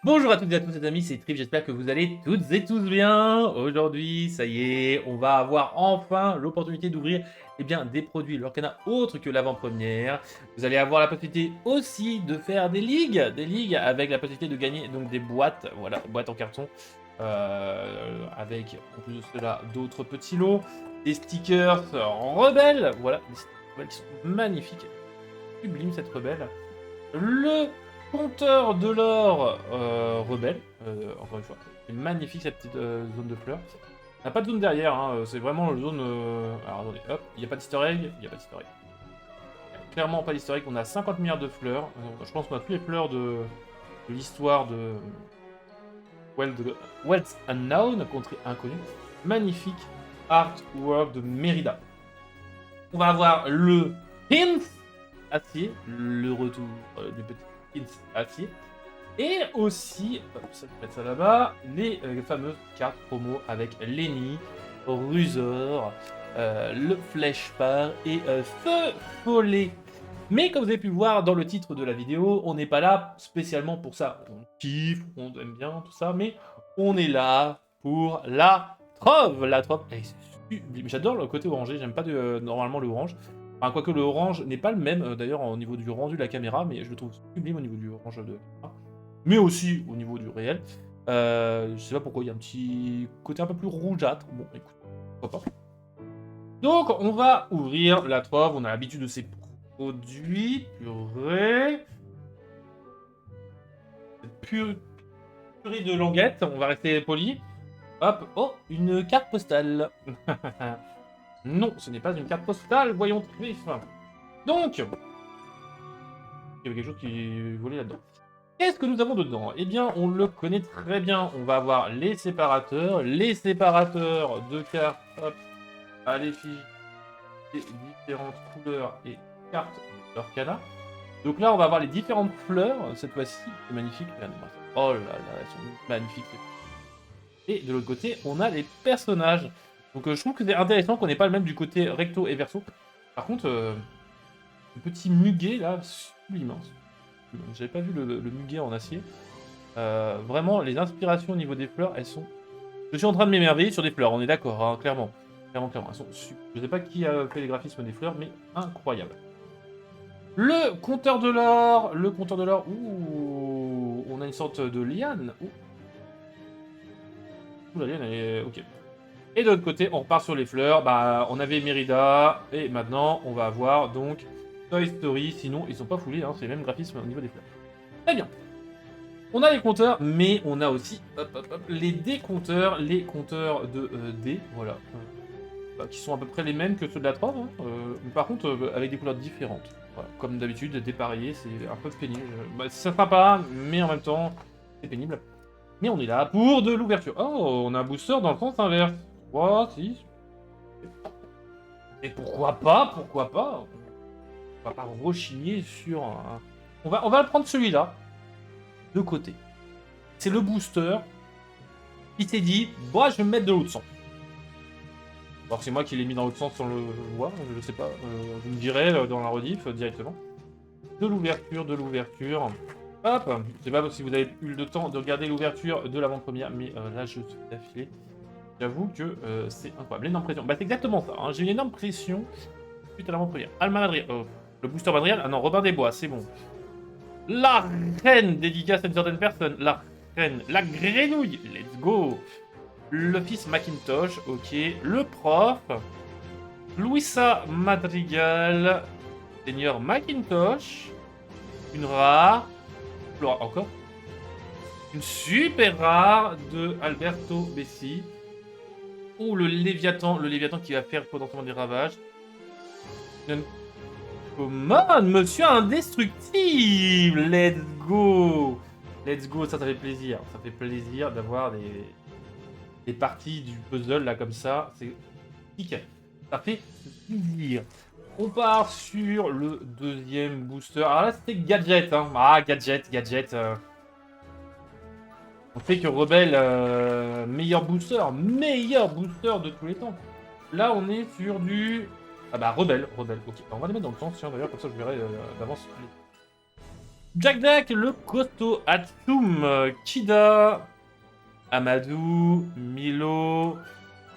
Bonjour à toutes et à tous les amis, c'est Trip, j'espère que vous allez toutes et tous bien. Aujourd'hui, ça y est, on va avoir enfin l'opportunité d'ouvrir des produits Lorcana autres que l'avant-première. Vous allez avoir la possibilité aussi de faire des ligues avec la possibilité de gagner donc des boîtes, voilà, boîtes en carton, avec en plus de cela d'autres petits lots, des stickers en rebelle, voilà, des stickers rebelles qui sont magnifiques, sublime cette rebelle. Le compteur de l'or rebelle, encore une fois. C'est magnifique cette petite zone de fleurs. On n'a pas de zone derrière, hein, c'est vraiment une zone... Alors attendez, hop, il n'y a pas d'easter egg, il n'y a pas d'easter egg. Clairement pas d'easter egg, on a 50 milliards de fleurs. Je pense qu'on a toutes les fleurs de l'histoire de Wealth Unknown, contrée inconnue. Magnifique artwork de Mérida. On va avoir le Pins acier, le retour du petit Pins acier. Et aussi, ça peut mettre ça là-bas, les fameuses cartes promo avec Lenny, Rusor, le Flèche-Part et Feu Follet. Mais comme vous avez pu voir dans le titre de la vidéo, on n'est pas là spécialement pour ça. On kiffe, on aime bien tout ça, mais on est là pour la trove. La trove, c'est sublime. J'adore le côté orangé, j'aime pas normalement le orange. Enfin, quoique le orange n'est pas le même d'ailleurs au niveau du rendu de la caméra, mais je le trouve sublime au niveau du orange de la caméra, mais aussi au niveau du réel. Je sais pas pourquoi, il y a un petit côté un peu plus rougeâtre. Bon, écoute, pourquoi pas. Donc, on va ouvrir la trove. On a l'habitude de ces produits. Purée. Purée de languette. On va rester poli. Hop. Oh, une carte postale. Non, ce n'est pas une carte postale. Voyons Trif. Donc, il y avait quelque chose qui volait là-dedans. Qu'est-ce que nous avons dedans? Eh bien, on le connaît très bien. On va avoir les séparateurs de cartes, hop, à l'effigie des différentes couleurs et cartes de Lorcana. Donc là, on va avoir les différentes fleurs, cette fois-ci, c'est magnifique. Regardez-moi ça. Oh là là, elles sont magnifiques. Et de l'autre côté, on a les personnages. Donc je trouve que c'est intéressant qu'on n'ait pas le même du côté recto et verso. Par contre, le petit muguet là, sublime. J'avais pas vu le muguet en acier. Vraiment, les inspirations au niveau des fleurs, elles sont... Je suis en train de m'émerveiller sur des fleurs, on est d'accord, hein, clairement. Clairement. Elles sont super. Je sais pas qui a fait les graphismes des fleurs, mais incroyable. Le compteur de l'or. Ouh, on a une sorte de liane. Ouh, la liane, elle est... Ok. Et de l'autre côté, on repart sur les fleurs. Bah, on avait Mérida, et maintenant, on va avoir donc Toy Story. Sinon, ils sont pas foulés, hein, c'est le même graphisme au niveau des fleurs. Très bien. On a les compteurs, mais on a aussi les décompteurs, les compteurs de dés, voilà, qui sont à peu près les mêmes que ceux de la trove, hein, mais par contre avec des couleurs différentes. Voilà, comme d'habitude, dépareiller, c'est un peu pénible. Bah, ça sera pas, mais en même temps, c'est pénible. Mais on est là pour de l'ouverture. Oh, on a un booster dans le sens inverse. Oh, si. Et pourquoi pas, On va pas rechigner sur un... On va prendre celui-là, de côté. C'est le booster qui s'est dit, bon, je vais me mettre de l'autre sens. Alors c'est moi qui l'ai mis dans l'autre sens sans le voir, je sais pas, vous me direz dans la rediff directement. De l'ouverture. Hop, je sais pas si vous avez eu le temps de regarder l'ouverture de l'avant-première, mais là je suis d'affilée. J'avoue que c'est incroyable. L'énorme pression. Bah c'est exactement ça, hein. J'ai une énorme pression suite à l'avant-première. Alma Madrigal, oh, le booster Madrigal, ah non, Robin des Bois, c'est bon. La reine dédicace à une certaine personne, la reine, la grenouille, let's go. Le fils Macintosh, ok. Le prof, Louisa Madrigal, Seigneur Macintosh, une rare, encore, une super rare de Alberto Bessi, ou le Léviathan qui va faire potentiellement des ravages. Comment, monsieur indestructible, let's go. Let's go, ça fait plaisir. Ça fait plaisir d'avoir des parties du puzzle là comme ça. C'est nickel. Ça fait plaisir. On part sur le deuxième booster. Alors là, c'était Gadget. Hein. Ah, Gadget. On sait que Rebelle, meilleur booster de tous les temps. Là, on est sur du... Ah bah, Rebelle. Ok, on va les mettre dans le sens, tiens, d'ailleurs, comme ça je verrai d'avance. Jack, le costaud, Atum, Kida, Amadou, Milo,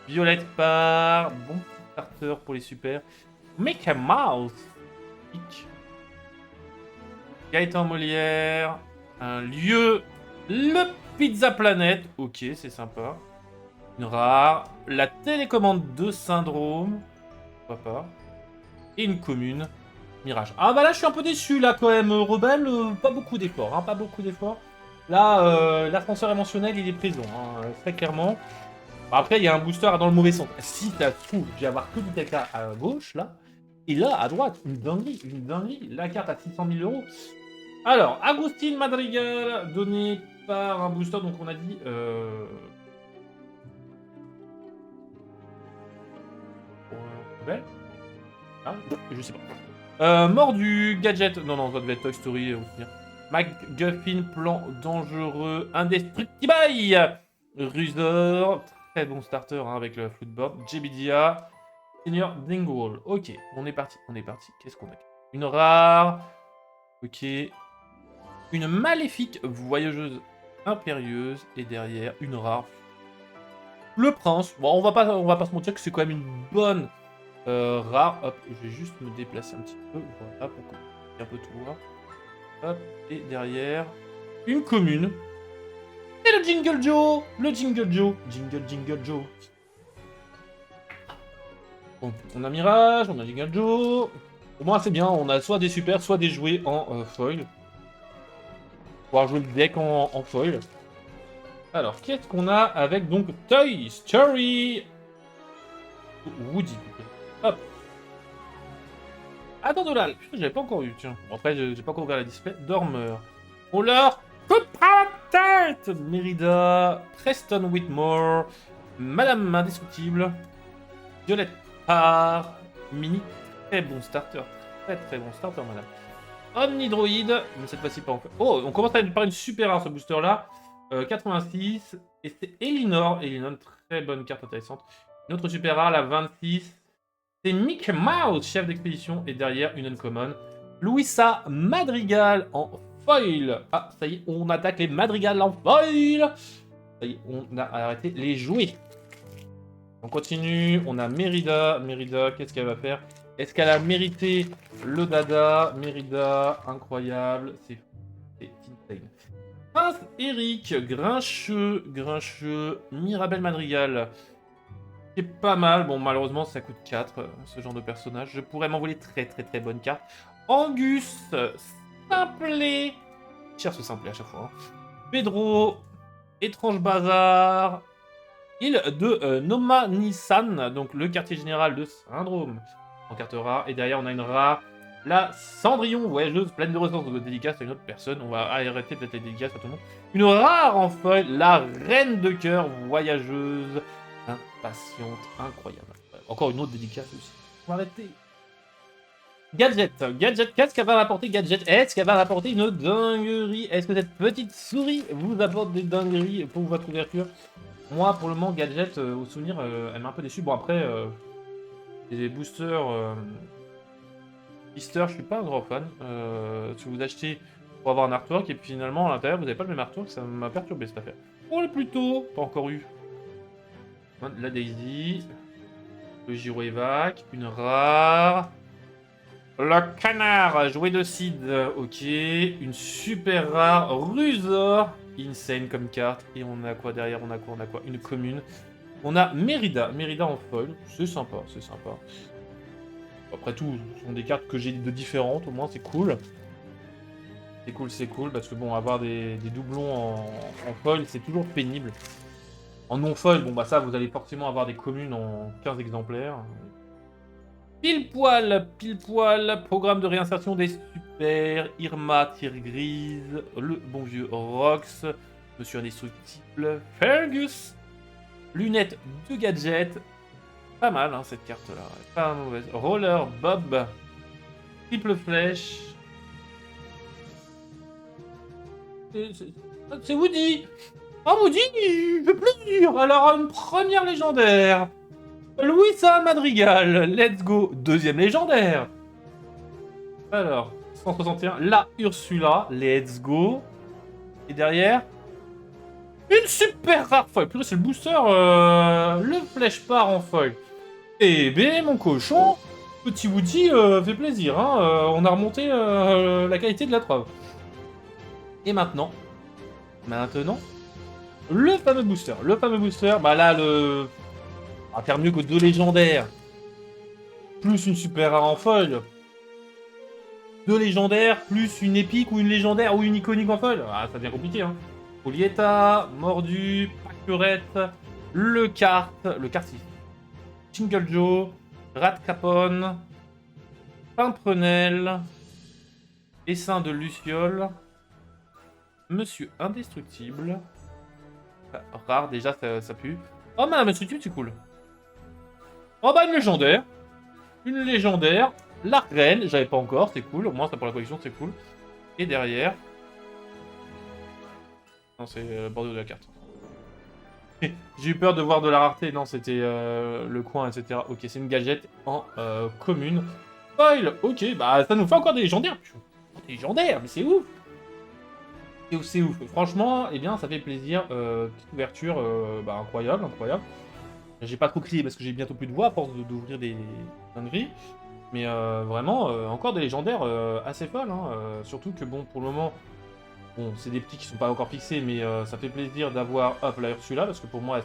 Violette Par, bon petit starter pour les super. Mickey Mouse, Gaëtan Molière, un lieu, le Pizza Planet, ok, c'est sympa. Une rare, la télécommande de Syndrome, pourquoi pas. Et une commune, Mirage. Ah bah là je suis un peu déçu là quand même, Rebelle, pas beaucoup d'efforts, hein, pas beaucoup d'efforts. Là, l'ascenseur émotionnel il est présent, hein, très clairement. Après il y a un booster dans le mauvais sens. Si ça se trouve, je vais avoir que du caca à gauche là. Et là, à droite, une dinguerie, une dinguerie. La carte à 600 000 euros. Alors, Agustin Madrigal, donné par un booster, donc on a dit... Rebelle. Ah, je sais pas. Mordu, Gadget. Non, non, ça devait être Toy Story aussi. MacGuffin, plan dangereux, indestructible. Rusor, très bon starter hein, avec le footboard. JBDA, Senior Dingle. Ok, on est parti, on est parti. Qu'est-ce qu'on a? Une rare. Ok. Une maléfique voyageuse impérieuse. Et derrière, une rare. Le prince. Bon, on va pas se mentir que c'est quand même une bonne rare. Hop, je vais juste me déplacer un petit peu. Voilà, pour qu'on puisse un peu tout voir. Hop, et derrière, une commune. Et le Jingle Joe. Le Jingle Joe. Jingle Joe. Bon, on a Mirage, on a Jingle Joe. Au moins, c'est bien. On a soit des super, soit des jouets en foil. Pouvoir jouer le deck en foil. Alors, qu'est-ce qu'on a avec donc Toy Story Woody. Hop. Attends de là. Putain, j'avais pas encore eu. Tiens. Bon, après, j'ai pas encore ouvert la display. Dormeur. On leur coupe la tête. Mérida. Preston Whitmore. Madame Indestructible. Violette Par. Mini. Très bon starter. Très très bon starter, madame. Omnidroid. Mais cette fois-ci pas encore. Oh, on commence par une super rare ce booster là. 86. Et c'est Elinor. Elinor, très bonne carte intéressante. Une autre super rare, la 26. C'est Mickey Mouse, chef d'expédition. Et derrière, une uncommon. Louisa Madrigal en foil. Ah, ça y est, on attaque les Madrigal en foil. Ça y est, on a arrêté les jouets. On continue. On a Mérida. Mérida, qu'est-ce qu'elle va faire? Est-ce qu'elle a mérité le dada? Mérida, incroyable. C'est insane. Prince Eric, Grincheux, Mirabelle Madrigal. C'est pas mal. Bon, malheureusement, ça coûte 4, ce genre de personnage. Je pourrais m'envoler très bonne carte. Angus, Simplet. Je cherche ce Simplet à chaque fois. Hein. Pedro, Étrange Bazar. Île de Noma Nissan, donc le quartier général de Syndrome. En carte rare. Et derrière, on a une rare. La Cendrillon, voyageuse, pleine de ressources de dédicace à une autre personne. On va arrêter peut-être les dédicaces à tout le monde. Une rare en foil, la Reine de cœur, voyageuse, impatiente, incroyable. Encore une autre dédicace aussi. On va arrêter. Gadget, qu'est-ce qu'elle va rapporter Gadget? Est-ce qu'elle va rapporter une dinguerie? Est-ce que cette petite souris vous apporte des dingueries pour votre ouverture? Moi, pour le moment, Gadget, au souvenir, elle m'a un peu déçu. Bon, après, les boosters... Easter, je suis pas un grand fan. Si vous achetez pour avoir un artwork et puis finalement à l'intérieur vous n'avez pas le même artwork, ça m'a perturbé cette affaire. Oh le plutôt, pas encore eu. La Daisy, le Giro Evac, une rare, le canard, jouet de Cid, ok, une super rare, Rusor, insane comme carte. Et on a quoi derrière? On a quoi? Une commune. On a Mérida en foil, c'est sympa, c'est sympa. Après tout, ce sont des cartes que j'ai de différentes, au moins c'est cool. C'est cool, parce que bon, avoir des doublons en foil, c'est toujours pénible. En non-foil, bon bah ça, vous allez forcément avoir des communes en 15 exemplaires. Pile poil, programme de réinsertion des super, Irma, Tir Grise, le bon vieux Rox, Monsieur Indestructible, Fergus, lunettes de Gadget. Pas mal hein, cette carte là, pas mauvaise. Roller Bob, triple flèche. C'est Woody. Oh Woody, il fait plaisir. Alors une première légendaire. Louisa Madrigal, let's go. Deuxième légendaire. Alors, 161. La Ursula. Let's go. Et derrière, une super rare foil. Plus c'est le booster. Le flèche part en foil. Eh ben, mon cochon, petit Woody fait plaisir. Hein. On a remonté la qualité de la preuve. Et maintenant, le fameux booster. Le fameux booster, bah là, on va faire mieux que 2 légendaires. Plus une super rare en foil. 2 légendaires, plus une épique ou une légendaire ou une iconique en foil. Ah, ça devient compliqué, hein. Polieta, Mordu, Pacurette, le kart ici. Jingle Joe, Rat Capone, Pimprenel, Essaim de Luciole, Monsieur Indestructible. Rare, déjà, ça pue. Oh, Madame Indestructible, c'est cool. Oh, bah, une légendaire. Une légendaire. La reine, j'avais pas encore, c'est cool. Au moins, ça pour la collection, c'est cool. Et derrière... Non, c'est le bordeaux de la carte. J'ai eu peur de voir de la rareté. Non, c'était le coin, etc. Ok, c'est une gadget en commune. Foil, ok, bah ça nous fait encore des légendaires. Des légendaires, mais c'est ouf. C'est ouf. Franchement, eh bien, ça fait plaisir. Petite ouverture, bah, incroyable, incroyable. J'ai pas trop crié parce que j'ai bientôt plus de voix à force d'ouvrir des dingueries. Mais vraiment, encore des légendaires assez folles. Hein. Surtout que, bon, pour le moment, bon, c'est des petits qui sont pas encore fixés, mais ça fait plaisir d'avoir, hop, la Ursula, parce que pour moi,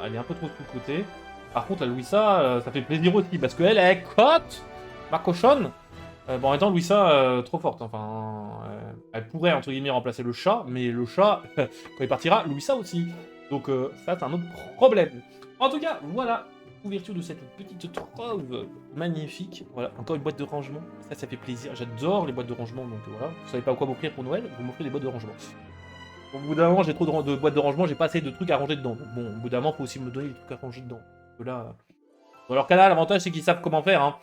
elle est un peu trop sous-cotée. Par contre, la Louisa, ça fait plaisir aussi, parce qu'elle est cote, ma cochonne. Bon, en même temps, Louisa, trop forte. Enfin, elle pourrait, entre guillemets, remplacer le chat, mais le chat, quand il partira, Louisa aussi. Donc, ça, c'est un autre problème. En tout cas, voilà, ouverture de cette petite trove magnifique. Voilà, encore une boîte de rangement. Ça fait plaisir. J'adore les boîtes de rangement, donc voilà. Vous savez pas quoi m'offrir pour Noël, vous m'offrez des boîtes de rangement. Au bout d'un moment, j'ai trop de boîtes de rangement, j'ai pas assez de trucs à ranger dedans. Bon, au bout d'un moment, faut aussi me donner des trucs à ranger dedans. Là, dans leur canal, l'avantage, c'est qu'ils savent comment faire. Hein.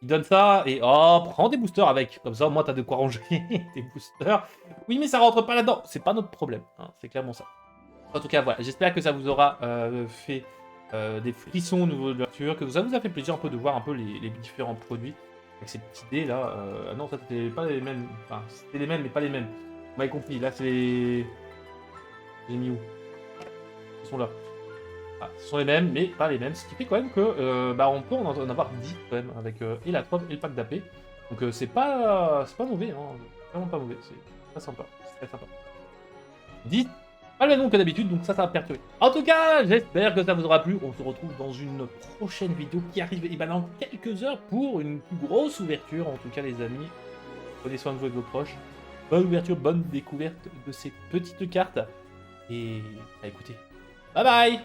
Ils donnent ça et oh, prends des boosters avec. Comme ça, au moins, t'as de quoi ranger tes boosters. Oui, mais ça rentre pas là-dedans. C'est pas notre problème. Hein. C'est clairement ça. En tout cas, voilà. J'espère que ça vous aura fait des frissons au niveau de l'ouverture, que ça vous a fait plaisir un peu de voir un peu les différents produits avec ces petites idées là. Non, ça c'était pas les mêmes. Enfin, c'était les mêmes, mais pas les mêmes. Vous m'avez compris. Là, c'est les. J'ai mis où? Ils sont là. Ah, ce sont les mêmes, mais pas les mêmes. Ce qui fait quand même que bah, on peut en avoir 10 quand même avec et la trove et le pack d'AP. Donc c'est pas mauvais, hein. Vraiment pas mauvais. C'est très sympa. C'est très sympa. 10. Pas le même nombre que d'habitude, donc ça va perturber. En tout cas, j'espère que ça vous aura plu. On se retrouve dans une prochaine vidéo qui arrive et ben, dans quelques heures pour une plus grosse ouverture. En tout cas, les amis, prenez soin de vous et de vos proches. Bonne ouverture, bonne découverte de ces petites cartes. Et bah, écoutez, bye bye!